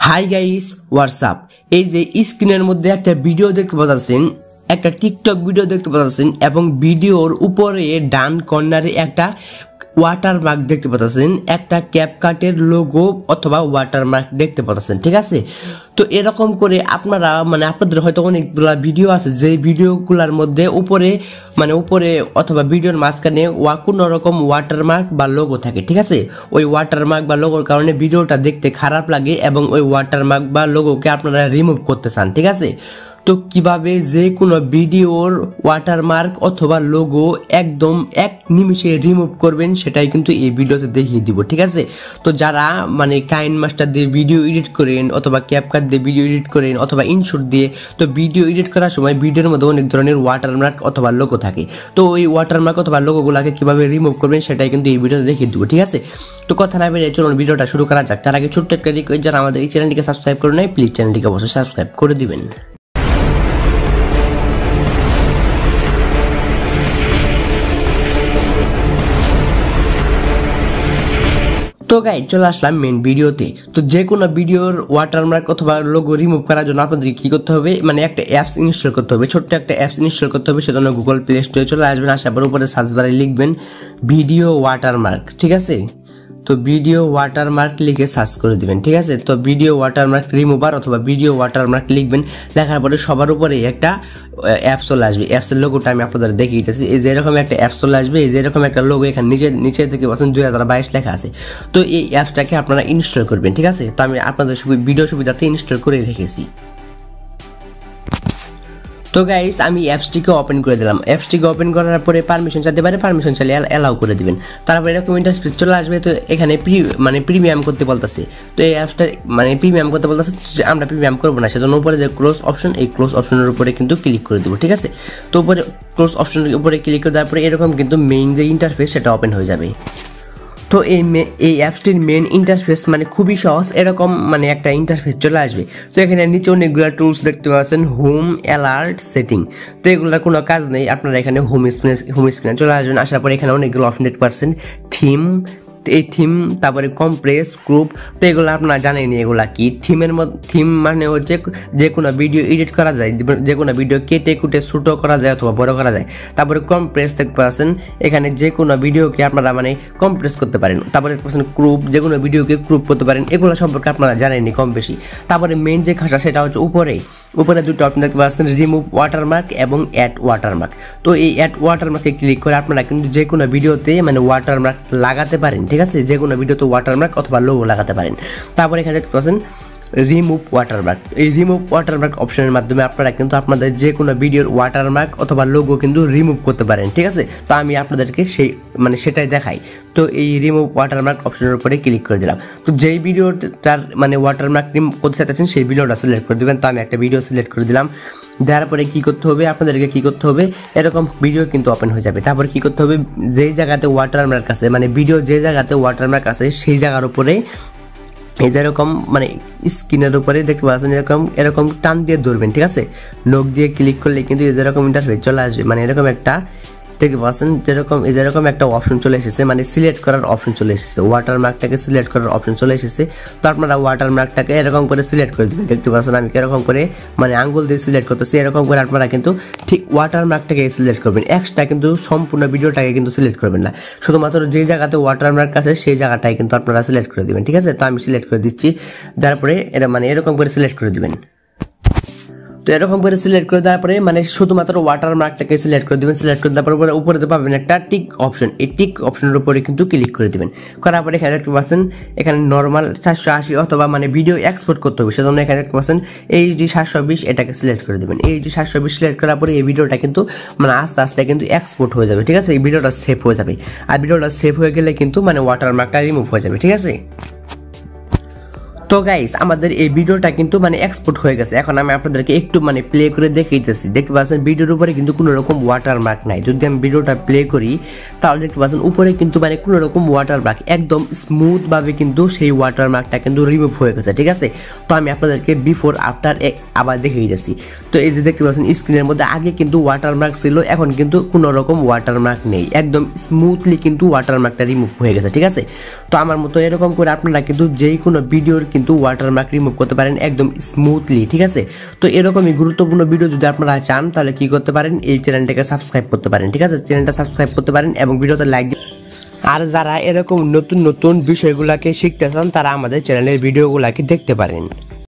Hi guys WhatsApp. এই যে স্ক্রিনের মধ্যে একটা ভিডিও দেখতে পাচ্ছেন, একটা টিকটক ভিডিও দেখতে পাচ্ছেন এবং ভিডিওর উপরে ডান কর্নারে একটা ওয়াটারমার্ক দেখতে পাচ্ছেন, একটা ক্যাপকাটের লোগো অথবা ওয়াটারমার্ক দেখতে পাচ্ছেন। ঠিক আছে, তো এরকম করে আপনারা আপনাদের হয়তো অনেকগুলা ভিডিও আছে যে ভিডিওগুলোর মধ্যে উপরে অথবা ভিডিওর মাঝখানে কোনো রকম ওয়াটারমার্ক বা লোগো থাকে। ঠিক আছে, ওই ওয়াটারমার্ক বা লোগোর কারণে ভিডিওটা দেখতে খারাপ লাগে এবং ওই ওয়াটারমার্ক বা লোগোকে আপনারা রিমুভ করতে চান। ঠিক আছে, তো কিভাবে যে কোনো ভিডিওর ওয়াটারমার্ক অথবা লোগো একদম এক নিমিষে রিমুভ করবেন সেটাই কিন্তু এই ভিডিওতে দেখিয়ে দিব। ঠিক আছে, তো যারা কাইন মাস্টার দিয়ে ভিডিও এডিট করেন অথবা ক্যাপকাট দিয়ে ভিডিও এডিট করেন অথবা ইনশট দিয়ে, তো ভিডিও এডিট করার সময় ভিডিওর মধ্যে অনেক ধরনের ওয়াটারমার্ক অথবা লোগো থাকে। তো ওই ওয়াটারমার্ক অথবা লোগোগুলোকে কিভাবে রিমুভ করবেন সেটাই কিন্তু এই ভিডিওতে দেখিয়ে দিব। ঠিক আছে, তো কথা না বেরিয়ে চলুন ভিডিওটা শুরু করা যাক। তার আগে ছোট্ট একটা রিকোয়েস্ট, যারা আমাদের এই চ্যানেলটিকে সাবস্ক্রাইব করে নেয় প্লিজ চ্যানেলটিকে অবশ্যই সাবস্ক্রাইব করে দিবেন। তো গাইস চলে আসলাম মেন ভিডিওতে। তো যে কোনো ভিডিওর ওয়াটারমার্ক অথবা লোগো রিমুভ করার জন্য আপনাদের কি করতে হবে, একটা অ্যাপস ইনস্টল করতে হবে, ছোট্ট একটা অ্যাপস ইনস্টল করতে হবে। সেজন্য গুগল প্লে স্টোরে চলে আসবেন, আসার পর উপরে সার্চ বারে লিখবেন ভিডিও ওয়াটারমার্ক। ঠিক আছে, তো ভিডিও ওয়াটারমার্ক লিখে সার্চ করে দিবেন। ঠিক আছে, তো ভিডিও ওয়াটারমার্ক রিমুভার অথবা ভিডিও ওয়াটারমার্ক লিখবেন, লেখার পরে সবার উপরে একটা অ্যাপস চলে আসবে। অ্যাপসের লোগোটা আমি আপনাদের দেখিয়ে দিতেছি। এই যে এরকম একটা অ্যাপস চলে আসবে, এই যে এরকম একটা লোগো এখানে নিচে থেকে পাচ্ছেন 2022 লেখা আছে। তো এই অ্যাপসটাকে আপনারা ইনস্টল করবেন। ঠিক আছে, তো আমি আপনাদের ভিডিও সুবিধাতে ইনস্টল করে রেখেছি। তো গাইস আমি অ্যাপসটিকে ওপেন করে দিলাম। অ্যাপসটিকে ওপেন করার পরে পারমিশন চাইতে পারে, পারমিশন চাইলে অ্যালাউ করে দিবেন। তারপরে এরকম ইন্টারফেস চলে আসবে। তো এখানে প্রিমিয়াম করতে বলতেছে। তো এই অ্যাপসটা প্রিমিয়াম করতে বলতেছে, আমরা প্রিমিয়াম করবো না, সেজন্য উপরে যে ক্লোজ অপশন, এই ক্লোজ অপশনের উপরে কিন্তু ক্লিক করে দেবো। ঠিক আছে, তো উপরে ক্লোজ অপশনের উপরে ক্লিক করে দেওয়ার পরে এরকম কিন্তু মেইন যে ইন্টারফেস সেটা ওপেন হয়ে যাবে। তো এই অ্যাপসটির মেন ইন্টারফেস খুবই সহজ, এরকম একটা ইন্টারফেস চলে আসবে। তো এখানে নিচে অনেকগুলো টুলস দেখতে পাচ্ছেন, হোম, অ্যালার্ট, সেটিং। তো এগুলোর কোনো কাজ নেই, আপনারা এখানে হোম স্ক্রিনে চলে আসবেন। আসার পরে এখানে অনেকগুলো অপশন দেখতে পাচ্ছেন, থিম, এই থিম, তারপরে কম্প্রেস, গ্রুপ। তো এগুলো আপনারা জানেনই এগুলা কি। থিম হচ্ছে যে কোনো ভিডিও এডিট করা যায়, যে কোনো ভিডিও কেটে কুটে ছোট করা যায় অথবা বড় করা যায়। তারপরে কম্প্রেস দেখতে পাচ্ছেন, এখানে যে কোনো ভিডিওকে আপনারা কম্প্রেস করতে পারেন। তারপরে দেখতে পাচ্ছেন গ্রুপ, যে কোনো ভিডিওকে গ্রুপ করতে পারেন। এগুলো সম্পর্কে আপনারা জানেনই কম বেশি। তারপরে মেন যে খাসা সেটা হচ্ছে উপরে দুটো অপশন দেখতে পাচ্ছেন, রিমুভ ওয়াটারমার্ক এবং অ্যাড ওয়াটারমার্ক। তো এই অ্যাড ওয়াটারমার্কে ক্লিক করে আপনারা কিন্তু যে কোনো ভিডিওতে ওয়াটারমার্ক লাগাতে পারেন। ঠিক আছে, যে কোনো ভিডিওতে ওয়াটারমার্ক অথবা লোগো লাগাতে পারেন। তারপরে এখানে দেখতে পাচ্ছেন রিমুভ ওয়াটারমার্ক। এই রিমুভ ওয়াটারমার্ক অপশনের মাধ্যমে আপনারা কিন্তু আপনাদের যে কোনো ভিডিওর ওয়াটারমার্ক অথবা লোগো কিন্তু রিমুভ করতে পারেন। ঠিক আছে, তো আমি আপনাদেরকে সেটাই দেখাই। তো এই রিমুভ ওয়াটারমার্ক অপশনের উপরে ক্লিক করে দিলাম। তো যেই ভিডিওটার ওয়াটারমার্ক রিমুভ করতে চাইতেছেন সেই ভিডিওটা সিলেক্ট করে দেবেন। তো আমি একটা ভিডিও সিলেক্ট করে দিলাম। দেওয়ার পরে কি করতে হবে, আপনাদেরকে কি করতে হবে, এরকম ভিডিও কিন্তু ওপেন হয়ে যাবে। তারপরে কি করতে হবে, যেই জায়গাতে ওয়াটারমার্ক আছে ভিডিও যে জায়গাতে ওয়াটারমার্ক আছে সেই জায়গার উপরে এই যেরকম স্ক্রিনের উপরে দেখতে পাচ্ছেন এরকম টান দিয়ে ধরবেন। ঠিক আছে, নখ দিয়ে ক্লিক করলে কিন্তু এই যেরকম ইন্টারফেস চলে আসবে। এরকম একটা দেখতে পাচ্ছেন, যেরকম একটা অপশন চলে এসেছে, সিলেক্ট করার অপশন চলে এসেছে, ওয়াটারমার্কটাকে সিলেক্ট করার অপশন চলে এসেছে। তো আপনারা ওয়াটারমার্কটাকে এরকম করে সিলেক্ট করে দেবেন। দেখতে পাচ্ছেন আমি এরকম করে আঙ্গুল দিয়ে সিলেক্ট করতেছি। এরকম করে আপনারা কিন্তু ঠিক ওয়াটারমার্কটাকে সিলেক্ট করবেন, এক্সট্রা কিন্তু সম্পূর্ণ ভিডিওটাকে কিন্তু সিলেক্ট করবেন না, শুধুমাত্র যে জায়গাতে ওয়াটারমার্ক আছে সেই জায়গাটাই কিন্তু আপনারা সিলেক্ট করে দেবেন। ঠিক আছে, তো আমি সিলেক্ট করে দিচ্ছি। তারপরে এরকম করে সিলেক্ট করে দিবেন। তো এরকম করে সিলেক্ট করে দেওয়ার পরে শুধুমাত্র ওয়াটারমার্কটাকে সিলেক্ট করে দিবেন। সিলেক্ট করে দেওয়ার পরে উপরে পাবেন একটা টিক অপশন, এই টিক অপশনের উপরে কিন্তু ক্লিক করে দিবেন। করার পরে এখানে দেখতে পাচ্ছেন এখানে নর্মাল 780 অথবা ভিডিও এক্সপোর্ট করতে হবে, সেজন্য এখানে দেখতে পাচ্ছেন HD 720 এটাকে সিলেক্ট করে দিবেন। HD 720 সিলেক্ট করার পরে এই ভিডিওটা কিন্তু আস্তে আস্তে কিন্তু এক্সপোর্ট হয়ে যাবে। ঠিক আছে, এই ভিডিওটা সেভ হয়ে যাবে। আর ভিডিওটা সেভ হয়ে গেলে কিন্তু ওয়াটারমার্কটা রিমুভ হয়ে যাবে। ঠিক আছে, তো গাইস আমাদের এই ভিডিওটা কিন্তু এক্সপোর্ট হয়ে গেছে। এখন আমি আপনাদেরকে একটু প্লে করে দেখাইতেছি। দেখতে পাচ্ছেন ভিডিওর উপরে কিন্তু কোনো রকম ওয়াটারমার্ক নাই। যদি আমি ভিডিওটা প্লে করি তাহলে দেখতে পাচ্ছেন উপরে কিন্তু কোনো রকম ওয়াটারমার্ক, একদম স্মুথ ভাবে কিন্তু সেই ওয়াটারমার্কটা কিন্তু রিমুভ হয়ে গেছে। ঠিক আছে, তো আমি আপনাদেরকে বিফোর আফটার আবার দেখিয়ে দিচ্ছি। তো এই যে দেখতে পাচ্ছেন স্ক্রিনের মধ্যে আগে কিন্তু ওয়াটারমার্ক ছিল, এখন কিন্তু কোনো রকম ওয়াটারমার্ক নেই, একদম স্মুথলি কিন্তু ওয়াটারমার্কটা রিমুভ হয়ে গেছে। ঠিক আছে, তো আমার মতো এরকম করে আপনারা কিন্তু যেই কোনো ভিডিওর কিন্তু ওয়াটারমার্ক রিমুভ করতে পারেন একদম স্মুথলি। ঠিক আছে, তো এরকমই গুরুত্বপূর্ণ ভিডিও যদি আপনারা চান তাহলে কি করতে পারেন, এই চ্যানেলটাকে সাবস্ক্রাইব করতে পারেন। ঠিক আছে, চ্যানেলটা সাবস্ক্রাইব করতে পারেন এবং ভিডিওতে লাইক। আর যারা এরকম নতুন নতুন বিষয়গুলোকে শিখতে চান তারা আমাদের চ্যানেলের ভিডিওগুলোকে দেখতে পারেন।